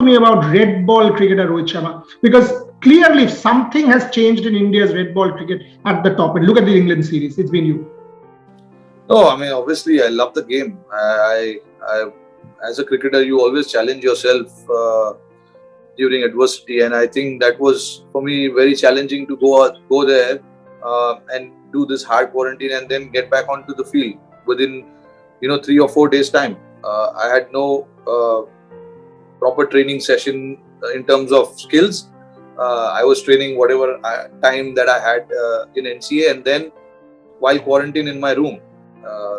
me about red ball cricketer Rohit Sharma, because clearly something has changed in India's red ball cricket at the top. And look at the England series. It's been you. No, I mean, obviously, I love the game. As a cricketer, you always challenge yourself during adversity, and I think that was for me very challenging to go there and do this hard quarantine and then get back onto the field within 3 or 4 days time. I had no proper training session in terms of skills. I was training whatever time that I had in NCA, and then while quarantine in my room.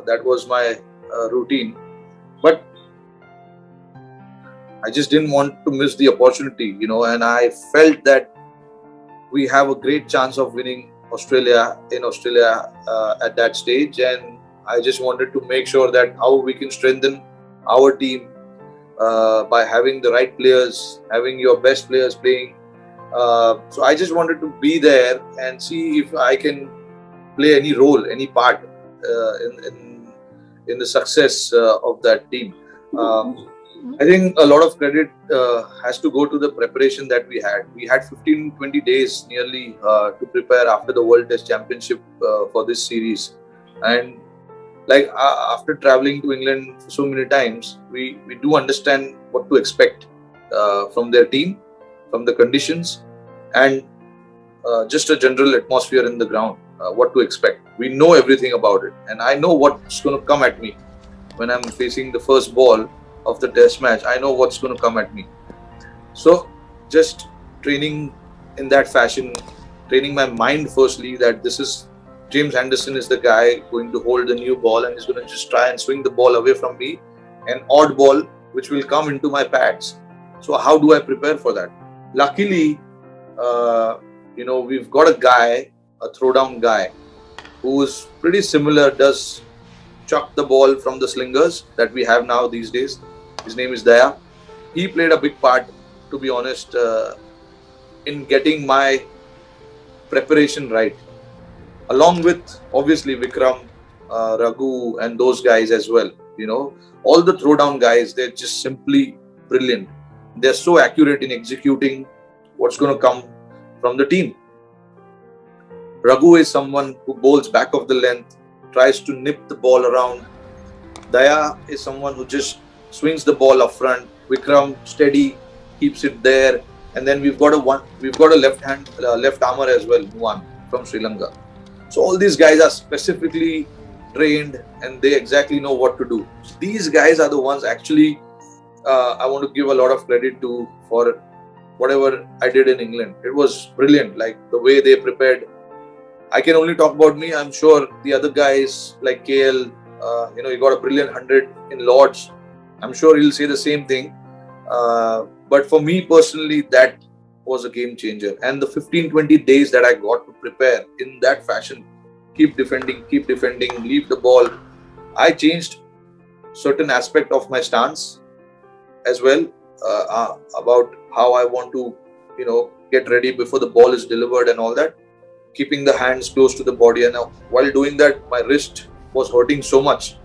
That was my routine. But I just didn't want to miss the opportunity, and I felt that we have a great chance of winning Australia at that stage. And I just wanted to make sure that how we can strengthen our team by having the right players, having your best players playing. So I just wanted to be there and see if I can play any role, any part in the success of that team. I think a lot of credit has to go to the preparation that we had. We had 15-20 days nearly to prepare after the World Test Championship for this series. And after traveling to England so many times, we do understand what to expect from their team, from the conditions, and just a general atmosphere in the ground. What to expect. We know everything about it, and I know what's going to come at me when I'm facing the first ball of the test match. I know what's going to come at me. So just training in that fashion, training my mind firstly that this is James Anderson is the guy going to hold the new ball and he's going to just try and swing the ball away from me, an odd ball which will come into my pads. So how do I prepare for that? Luckily, we've got a guy, a throwdown guy, who is pretty similar, does chuck the ball from the slingers that we have now these days. His name is Daya. He played a big part, to be honest, in getting my preparation right. Along with, obviously, Vikram, Raghu and those guys as well. All the throwdown guys, they're just simply brilliant. They're so accurate in executing what's going to come from the team. Raghu is someone who bowls back of the length, tries to nip the ball around. Daya is someone who just swings the ball up front. Vikram steady, keeps it there, and then we've got a left armer as well, Nuwan from Sri Lanka. So all these guys are specifically trained and they exactly know what to do. So these guys are the ones actually I want to give a lot of credit to for whatever I did in England. It was brilliant, like the way they prepared. I can only talk about me. I'm sure the other guys like KL, he got a brilliant 100 in Lords. I'm sure he'll say the same thing. But for me personally, that was a game changer. And the 15-20 days that I got to prepare in that fashion, keep defending, leave the ball. I changed certain aspect of my stance as well about how I want to, get ready before the ball is delivered and all that. Keeping the hands close to the body, and while doing that, my wrist was hurting so much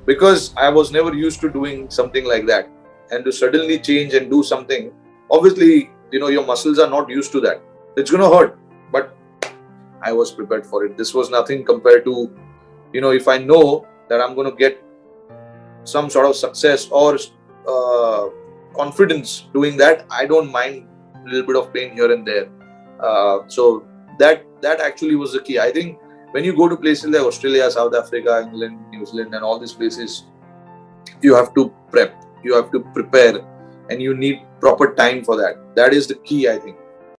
because I was never used to doing something like that. And to suddenly change and do something, obviously, your muscles are not used to that. It's going to hurt, but I was prepared for it. This was nothing compared to, if I know that I'm going to get some sort of success or confidence doing that, I don't mind a little bit of pain here and there. So that actually was the key. I think when you go to places like Australia, South Africa, England, New Zealand and all these places, you have to prep, you have to prepare, and you need proper time for that. That is the key, I think.